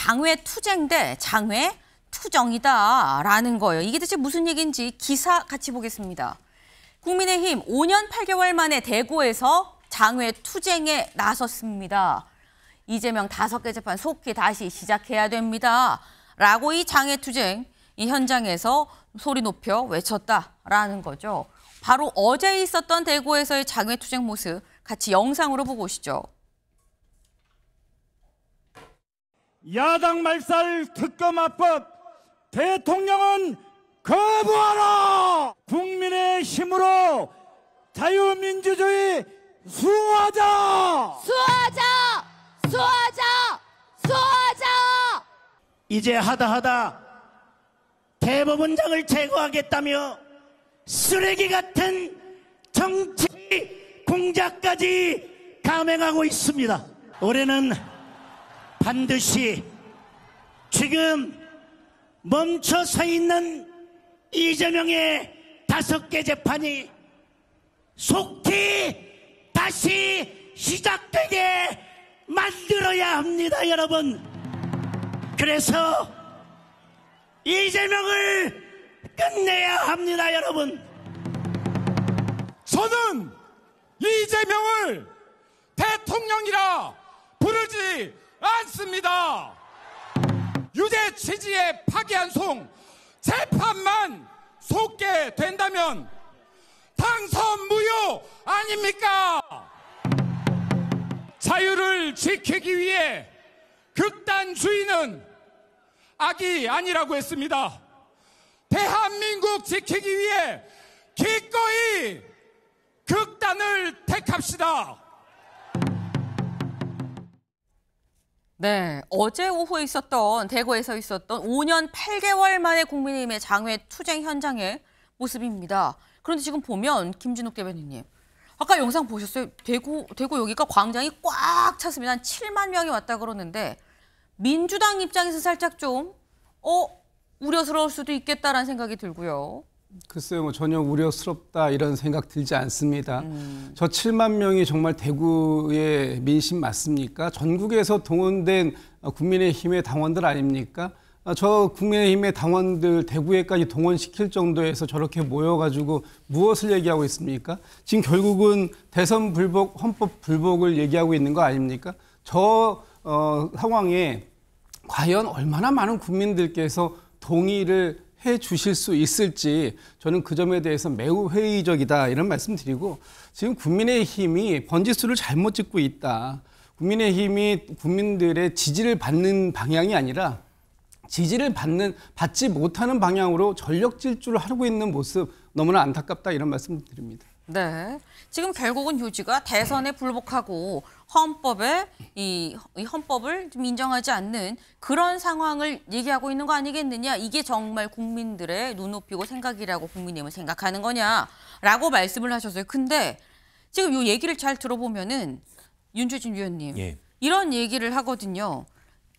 장외 투쟁 대 장외 투정이다라는 거예요. 이게 대체 무슨 얘기인지 기사 같이 보겠습니다. 국민의힘 5년 8개월 만에 대구에서 장외 투쟁에 나섰습니다. 이재명 5개 재판 속히 다시 시작해야 됩니다. 라고 이 장외 투쟁 이 현장에서 소리 높여 외쳤다라는 거죠. 바로 어제 있었던 대구에서의 장외 투쟁 모습 같이 영상으로 보고 오시죠. 야당 말살 특검 합법 대통령은 거부하라! 국민의 힘으로 자유민주주의 수호하자! 수호하자! 수호하자! 수호하자! 이제 하다 대법원장을 제거하겠다며 쓰레기 같은 정치 공작까지 감행하고 있습니다. 올해는 반드시 지금 멈춰 서 있는 이재명의 5개 재판이 속히 다시 시작되게 만들어야 합니다, 여러분. 그래서 이재명을 끝내야 합니다, 여러분. 저는 이재명을 대통령이라 부르지 않습니다. 유죄 취지에 파기한 송 재판만 속게 된다면 당선 무효 아닙니까? 자유를 지키기 위해 극단주의는 악이 아니라고 했습니다. 대한민국 지키기 위해 기꺼이 극단을 택합시다. 네, 어제 오후에 있었던 대구에서 있었던 5년 8개월 만에 국민의힘의 장외 투쟁 현장의 모습입니다. 그런데 지금 보면 김진욱 대변인님, 아까 영상 보셨어요? 대구 여기가 광장이 꽉 찼습니다. 한 7만 명이 왔다 그러는데 민주당 입장에서 살짝 좀 우려스러울 수도 있겠다라는 생각이 들고요. 글쎄요, 뭐 전혀 우려스럽다 이런 생각 들지 않습니다. 저 7만 명이 정말 대구의 민심 맞습니까? 전국에서 동원된 국민의힘의 당원들 아닙니까? 저 국민의힘의 당원들 대구에까지 동원시킬 정도에서 저렇게 모여가지고 무엇을 얘기하고 있습니까? 지금 결국은 대선 불복, 헌법 불복을 얘기하고 있는 거 아닙니까? 저 상황에 과연 얼마나 많은 국민들께서 동의를 해 주실 수 있을지 저는 그 점에 대해서 매우 회의적이다 이런 말씀 드리고, 지금 국민의힘이 번지수를 잘못 짓고 있다. 국민의힘이 국민들의 지지를 받는 방향이 아니라 지지를 받지 못하는 방향으로 전력 질주를 하고 있는 모습 너무나 안타깝다 이런 말씀 드립니다. 네, 지금 결국은 휴지가 대선에 불복하고 헌법을 좀 인정하지 않는 그런 상황을 얘기하고 있는 거 아니겠느냐. 이게 정말 국민들의 눈높이고 생각이라고 국민의힘은 생각하는 거냐라고 말씀을 하셨어요. 근데 지금 이 얘기를 잘 들어보면은 윤주진 위원님, 예. 이런 얘기를 하거든요.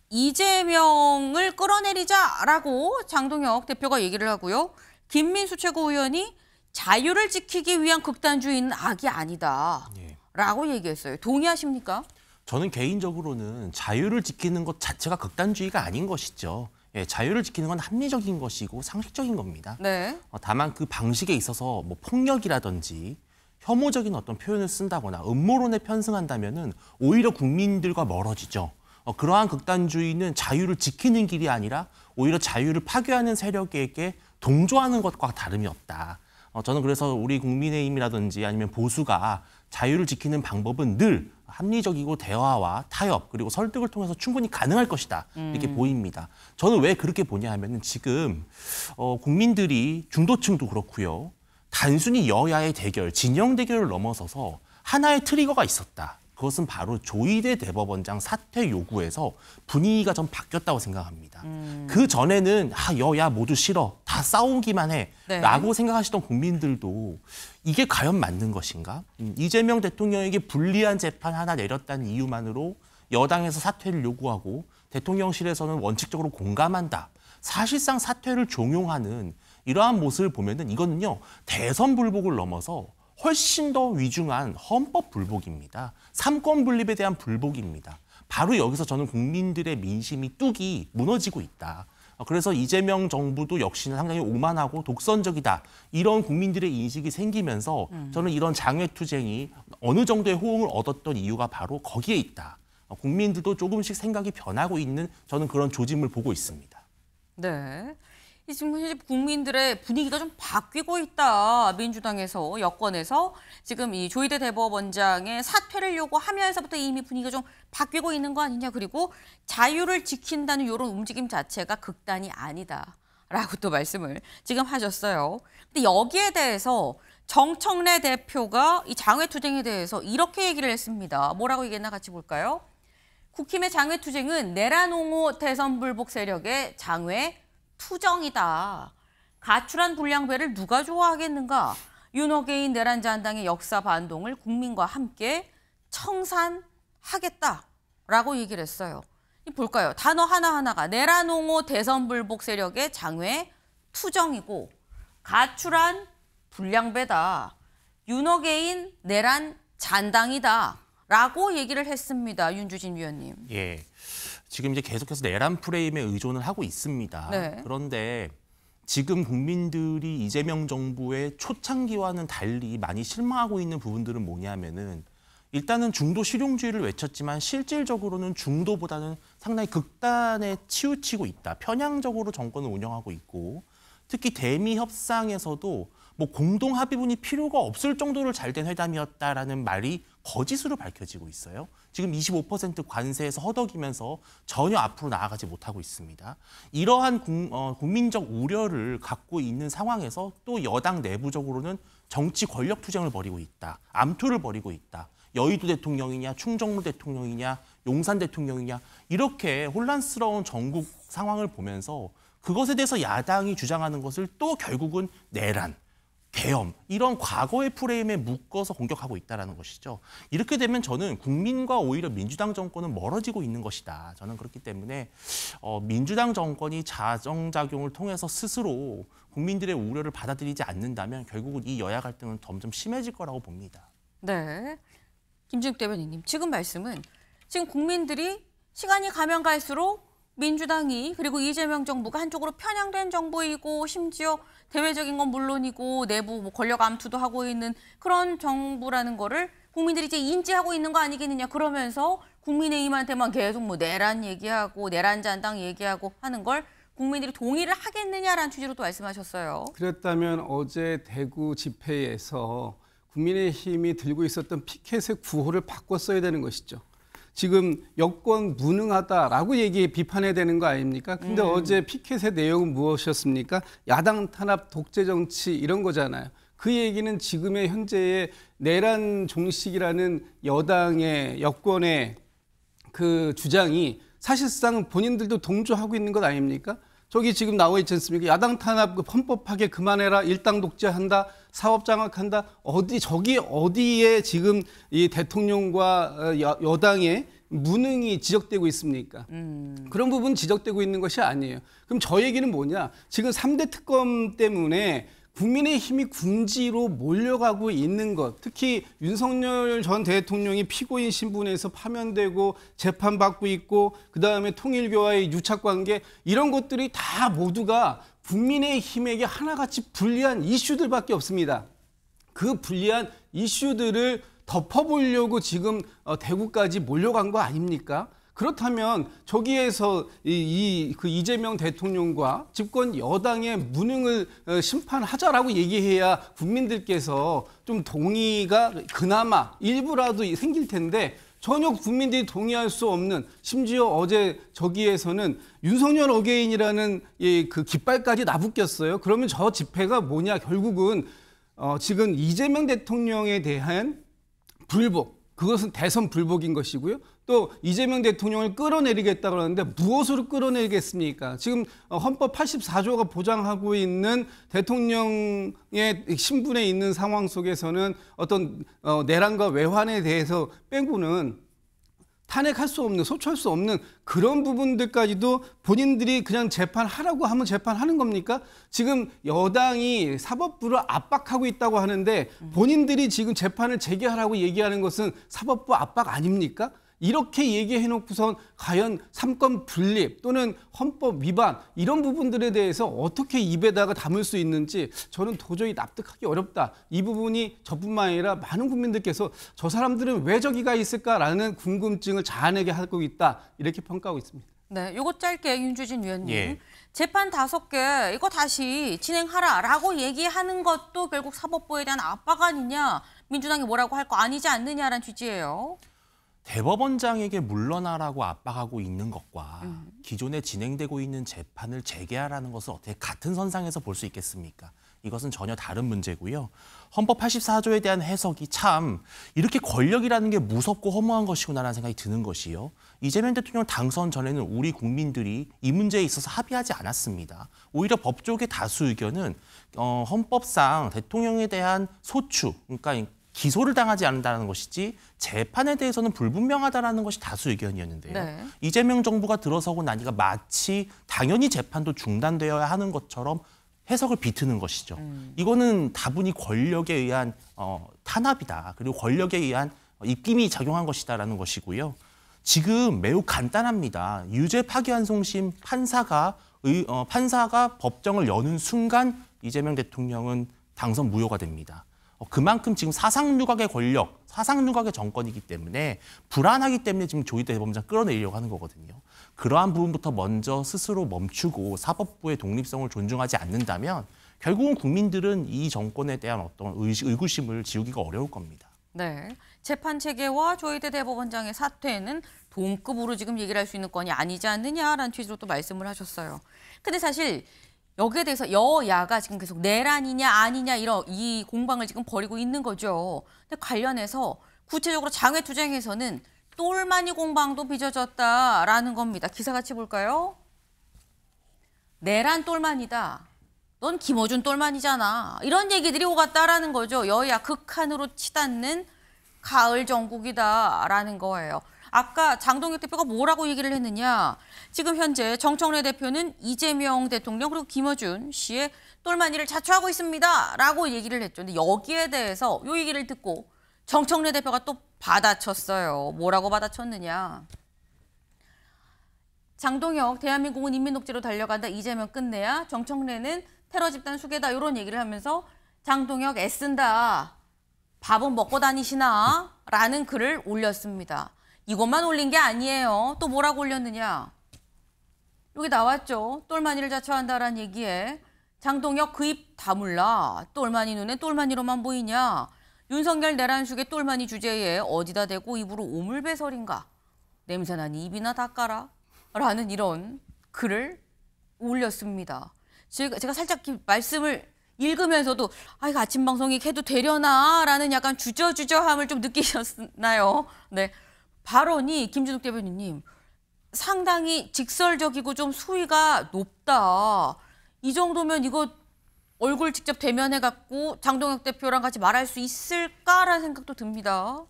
이재명을 끌어내리자라고 장동혁 대표가 얘기를 하고요. 김민수 최고위원이 자유를 지키기 위한 극단주의는 악이 아니다라고 얘기했어요. 동의하십니까? 저는 개인적으로는 자유를 지키는 것 자체가 극단주의가 아닌 것이죠. 예, 자유를 지키는 건 합리적인 것이고 상식적인 겁니다. 네. 다만 그 방식에 있어서 뭐 폭력이라든지 혐오적인 어떤 표현을 쓴다거나 음모론에 편승한다면은 오히려 국민들과 멀어지죠. 그러한 극단주의는 자유를 지키는 길이 아니라 오히려 자유를 파괴하는 세력에게 동조하는 것과 다름이 없다. 저는 그래서 우리 국민의힘이라든지 아니면 보수가 자유를 지키는 방법은 늘 합리적이고 대화와 타협 그리고 설득을 통해서 충분히 가능할 것이다. 이렇게 보입니다. 저는 왜 그렇게 보냐 하면은 지금 국민들이 중도층도 그렇고요. 단순히 여야의 대결, 진영 대결을 넘어서서 하나의 트리거가 있었다. 그것은 바로 조희대 대법원장 사퇴 요구에서 분위기가 좀 바뀌었다고 생각합니다. 그 전에는 여야 모두 싫어, 다 싸우기만 해 라고 생각하시던 국민들도 이게 과연 맞는 것인가? 이재명 대통령에게 불리한 재판 하나 내렸다는 이유만으로 여당에서 사퇴를 요구하고 대통령실에서는 원칙적으로 공감한다. 사실상 사퇴를 종용하는 이러한 모습을 보면은 이거는요, 대선 불복을 넘어서 훨씬 더 위중한 헌법 불복입니다. 삼권 분립에 대한 불복입니다. 바로 여기서 저는 국민들의 민심이 뚝이 무너지고 있다. 그래서 이재명 정부도 역시나 상당히 오만하고 독선적이다. 이런 국민들의 인식이 생기면서 저는 이런 장외투쟁이 어느 정도의 호응을 얻었던 이유가 바로 거기에 있다. 국민들도 조금씩 생각이 변하고 있는 저는 그런 조짐을 보고 있습니다. 네. 지금 현재 국민들의 분위기가 좀 바뀌고 있다. 민주당에서, 여권에서 지금 이 조희대 대법원장의 사퇴를 요구하면서부터 이미 분위기가 좀 바뀌고 있는 거 아니냐. 그리고 자유를 지킨다는 이런 움직임 자체가 극단이 아니다라고 또 말씀을 지금 하셨어요. 근데 여기에 대해서 정청래 대표가 이 장외투쟁에 대해서 이렇게 얘기를 했습니다. 뭐라고 얘기했나 같이 볼까요? 국힘의 장외투쟁은 내란 옹호 대선 불복 세력의 장외 투정이다. 가출한 불량배를 누가 좋아하겠는가? 윤호개인 내란잔당의 역사 반동을 국민과 함께 청산하겠다라고 얘기를 했어요. 볼까요? 단어 하나하나가 내란 옹호 대선 불복 세력의 장외 투정이고 가출한 불량배다. 윤호개인 내란 잔당이다. 라고 얘기를 했습니다. 윤주진 위원님. 예. 지금 이제 계속해서 내란 프레임에 의존을 하고 있습니다. 네. 그런데 지금 국민들이 이재명 정부의 초창기와는 달리 많이 실망하고 있는 부분들은 뭐냐면은 일단은 중도 실용주의를 외쳤지만 실질적으로는 중도보다는 상당히 극단에 치우치고 있다. 편향적으로 정권을 운영하고 있고 특히 대미 협상에서도 뭐 공동 합의문이 필요가 없을 정도로 잘된 회담이었다라는 말이 거짓으로 밝혀지고 있어요. 지금 25% 관세에서 허덕이면서 전혀 앞으로 나아가지 못하고 있습니다. 이러한 국민적 우려를 갖고 있는 상황에서 또 여당 내부적으로는 정치 권력 투쟁을 벌이고 있다. 암투를 벌이고 있다. 여의도 대통령이냐, 충정로 대통령이냐, 용산 대통령이냐 이렇게 혼란스러운 전국 상황을 보면서 그것에 대해서 야당이 주장하는 것을 또 결국은 내란, 계엄 이런 과거의 프레임에 묶어서 공격하고 있다는 것이죠. 이렇게 되면 저는 국민과 오히려 민주당 정권은 멀어지고 있는 것이다. 저는 그렇기 때문에 민주당 정권이 자정작용을 통해서 스스로 국민들의 우려를 받아들이지 않는다면 결국은 이 여야 갈등은 점점 심해질 거라고 봅니다. 네. 김진욱 대변인님, 지금 말씀은 지금 국민들이 시간이 가면 갈수록 민주당이 그리고 이재명 정부가 한쪽으로 편향된 정부이고 심지어 대외적인 건 물론이고 내부 뭐 권력 암투도 하고 있는 그런 정부라는 거를 국민들이 이제 인지하고 있는 거 아니겠느냐. 그러면서 국민의힘한테만 계속 뭐 내란 얘기하고 내란잔당 얘기하고 하는 걸 국민들이 동의를 하겠느냐라는 취지로 또 말씀하셨어요. 그랬다면 어제 대구 집회에서 국민의힘이 들고 있었던 피켓의 구호를 바꿨어야 되는 것이죠. 지금 여권 무능하다라고 비판해야 되는 거 아닙니까? 근데 어제 피켓의 내용은 무엇이었습니까? 야당 탄압, 독재 정치 이런 거잖아요. 그 얘기는 지금의 현재의 내란 종식이라는 여당의 여권의 그 주장이 사실상 본인들도 동조하고 있는 것 아닙니까? 저기 지금 나와 있지 않습니까? 야당 탄압 헌법 파괴 그만해라, 일당 독재한다, 사법 장악한다. 저기 어디에 지금 이 대통령과 여당의 무능이 지적되고 있습니까? 그런 부분 지적되고 있는 것이 아니에요. 그럼 저 얘기는 뭐냐? 지금 3대 특검 때문에 국민의힘이 궁지로 몰려가고 있는 것, 특히 윤석열 전 대통령이 피고인 신분에서 파면되고 재판받고 있고 그다음에 통일교와의 유착관계 이런 것들이 다 모두가 국민의힘에게 하나같이 불리한 이슈들밖에 없습니다. 그 불리한 이슈들을 덮어보려고 지금 대구까지 몰려간 거 아닙니까? 그렇다면 저기에서 그 이재명 대통령과 집권 여당의 무능을 심판하자라고 얘기해야 국민들께서 좀 동의가 그나마 일부라도 생길 텐데 전혀 국민들이 동의할 수 없는, 심지어 어제 저기에서는 윤석열 어게인이라는 그 깃발까지 나붙겼어요. 그러면 저 집회가 뭐냐? 결국은 지금 이재명 대통령에 대한 불복, 그것은 대선 불복인 것이고요. 또 이재명 대통령을 끌어내리겠다 그러는데 무엇으로 끌어내리겠습니까? 지금 헌법 84조가 보장하고 있는 대통령의 신분에 있는 상황 속에서는 어떤 내란과 외환에 대해서 빼고는 탄핵할 수 없는, 소추할 수 없는 그런 부분들까지도 본인들이 그냥 재판하라고 하면 재판하는 겁니까? 지금 여당이 사법부를 압박하고 있다고 하는데 본인들이 지금 재판을 재개하라고 얘기하는 것은 사법부 압박 아닙니까? 이렇게 얘기해놓고선 과연 삼권 분립 또는 헌법 위반 이런 부분들에 대해서 어떻게 입에다가 담을 수 있는지 저는 도저히 납득하기 어렵다. 이 부분이 저뿐만 아니라 많은 국민들께서 저 사람들은 왜 저기가 있을까라는 궁금증을 자아내게 하고 있다. 이렇게 평가하고 있습니다. 네, 요거 짧게 윤주진 위원님. 예. 재판 5개 이거 다시 진행하라라고 얘기하는 것도 결국 사법부에 대한 압박 아니냐. 민주당이 뭐라고 할 거 아니지 않느냐라는 취지예요. 대법원장에게 물러나라고 압박하고 있는 것과 기존에 진행되고 있는 재판을 재개하라는 것을 어떻게 같은 선상에서 볼 수 있겠습니까? 이것은 전혀 다른 문제고요. 헌법 84조에 대한 해석이 참 이렇게 권력이라는 게 무섭고 허무한 것이구나라는 생각이 드는 것이요. 이재명 대통령 당선 전에는 우리 국민들이 이 문제에 있어서 합의하지 않았습니다. 오히려 법조계 다수 의견은 헌법상 대통령에 대한 소추, 그러니까 기소를 당하지 않는다는 것이지 재판에 대해서는 불분명하다라는 것이 다수 의견이었는데요. 네. 이재명 정부가 들어서고 나니까 마치 당연히 재판도 중단되어야 하는 것처럼 해석을 비트는 것이죠. 이거는 다분히 권력에 의한 탄압이다. 그리고 권력에 의한 입김이 작용한 것이다라는 것이고요. 지금 매우 간단합니다. 유죄 파기환송심 판사가 법정을 여는 순간 이재명 대통령은 당선 무효가 됩니다. 그만큼 지금 사상누각의 권력, 사상누각의 정권이기 때문에 불안하기 때문에 지금 조희대 대법원장 끌어내리려고 하는 거거든요. 그러한 부분부터 먼저 스스로 멈추고 사법부의 독립성을 존중하지 않는다면 결국은 국민들은 이 정권에 대한 어떤 의구심을 지우기가 어려울 겁니다. 네, 재판 체계와 조희대 대법원장의 사퇴는 동급으로 지금 얘기를 할 수 있는 건이 아니지 않느냐라는 취지로 또 말씀을 하셨어요. 근데 사실 여기에 대해서 여야가 지금 계속 내란이냐 아니냐 이 공방을 지금 벌이고 있는 거죠. 근데 관련해서 구체적으로 장외투쟁에서는 똘마니 공방도 빚어졌다라는 겁니다. 기사 같이 볼까요? 내란 똘마니다. 넌 김어준 똘마니잖아. 이런 얘기들이 오갔다라는 거죠. 여야 극한으로 치닫는 가을 정국이다라는 거예요. 아까 장동혁 대표가 뭐라고 얘기를 했느냐. 지금 현재 정청래 대표는 이재명 대통령 그리고 김어준 씨의 똘마니를 자초하고 있습니다. 라고 얘기를 했죠. 근데 여기에 대해서 이 얘기를 듣고 정청래 대표가 또 받아쳤어요. 뭐라고 받아쳤느냐. 장동혁 대한민국은 인민독재로 달려간다. 이재명 끝내야. 정청래는 테러 집단 수괴다. 이런 얘기를 하면서 장동혁 애쓴다. 밥은 먹고 다니시나? 라는 글을 올렸습니다. 이것만 올린 게 아니에요. 또 뭐라고 올렸느냐. 여기 나왔죠. 똘마니를 자처한다라는 얘기에 장동혁 그 입 다물라. 똘마니 눈에 똘마니로만 보이냐. 윤석열 내란숙의 똘마니 주제에 어디다 대고 입으로 오물배설인가. 냄새나니 입이나 닦아라. 라는 이런 글을 올렸습니다. 제가 살짝 말씀을 읽으면서도 이거 아침 방송이 해도 되려나? 라는 약간 주저주저함을 좀 느끼셨나요? 네. 발언이 김준욱 대변인님 상당히 직설적이고 좀 수위가 높다. 이 정도면 이거 얼굴 직접 대면해갖고 장동혁 대표랑 같이 말할 수 있을까라는 생각도 듭니다.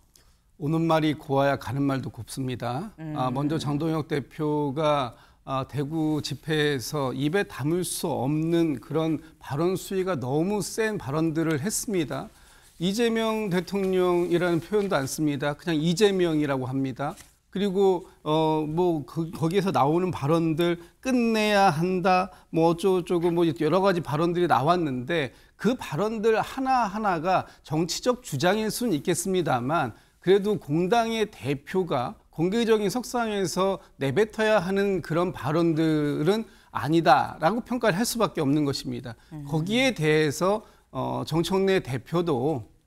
오는 말이 고와야 가는 말도 곱습니다. 먼저 장동혁 대표가 대구 집회에서 입에 담을 수 없는 그런 발언 수위가 너무 센 발언들을 했습니다. 이재명 대통령이라는 표현도 안 씁니다. 그냥 이재명이라고 합니다. 그리고 거기에서 나오는 발언들 끝내야 한다, 뭐 어쩌고저쩌고 뭐 여러 가지 발언들이 나왔는데 그 발언들 하나하나가 정치적 주장일 수는 있겠습니다만 그래도 공당의 대표가 공개적인 석상에서 내뱉어야 하는 그런 발언들은 아니다라고 평가를 할 수밖에 없는 것입니다. 거기에 대해서 정청래 대표도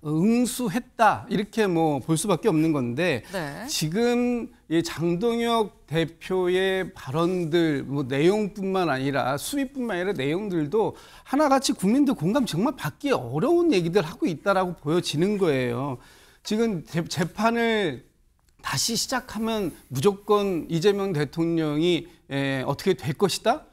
응수했다 이렇게 뭐 볼 수밖에 없는 건데 네. 지금 이 장동혁 대표의 발언들 뭐 내용뿐만 아니라 수위뿐만 아니라 내용들도 하나같이 국민들 공감 정말 받기 어려운 얘기들 하고 있다라고 보여지는 거예요. 지금 재판을 다시 시작하면 무조건 이재명 대통령이 어떻게 될 것이다?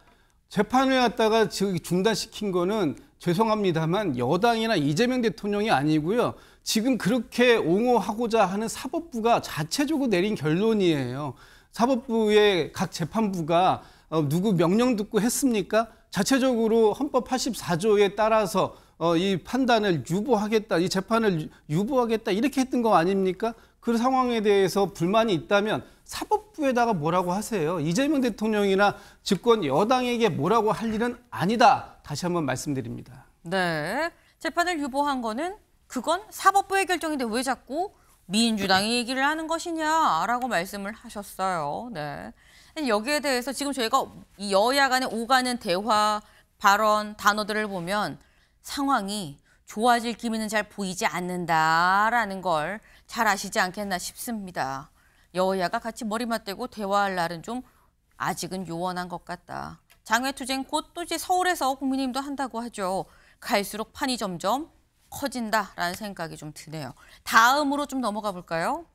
재판을 갖다가 중단시킨 거는 죄송합니다만 여당이나 이재명 대통령이 아니고요. 지금 그렇게 옹호하고자 하는 사법부가 자체적으로 내린 결론이에요. 사법부의 각 재판부가 누구 명령 듣고 했습니까? 자체적으로 헌법 84조에 따라서 이 판단을 유보하겠다, 이 재판을 유보하겠다 이렇게 했던 거 아닙니까? 그 상황에 대해서 불만이 있다면 사법부에다가 뭐라고 하세요. 이재명 대통령이나 집권 여당에게 뭐라고 할 일은 아니다. 다시 한번 말씀드립니다. 네. 재판을 유보한 거는 그건 사법부의 결정인데 왜 자꾸 민주당이 얘기를 하는 것이냐라고 말씀을 하셨어요. 네. 여기에 대해서 지금 저희가 이 여야 간의 오가는 대화, 발언, 단어들을 보면 상황이 좋아질 기미는 잘 보이지 않는다라는 걸 잘 아시지 않겠나 싶습니다. 여야가 같이 머리 맞대고 대화할 날은 좀 아직은 요원한 것 같다. 장외투쟁 곧 또 이제 서울에서 국민의힘도 한다고 하죠. 갈수록 판이 점점 커진다라는 생각이 좀 드네요. 다음으로 좀 넘어가 볼까요?